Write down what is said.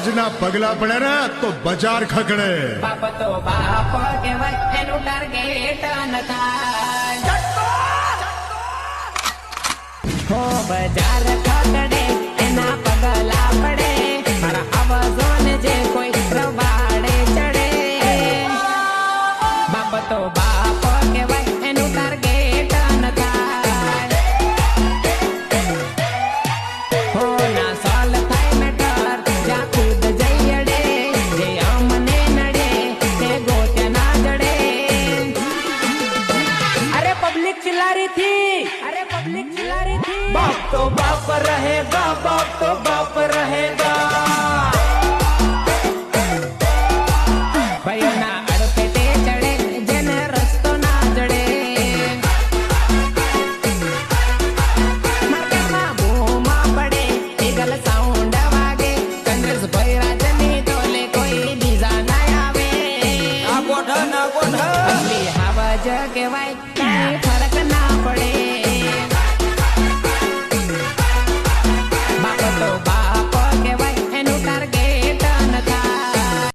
રાજના પગલા પડે ને તો બજાર ખકડે. બાપ તો બાપ કહેવાય એનું ટાર્ગેટ ન થાય. હો બજાર ખકડે એના પગલા પડે મારા આવાજો ને જે કોઈ રવાડે ચડે. બાપ તો બાપ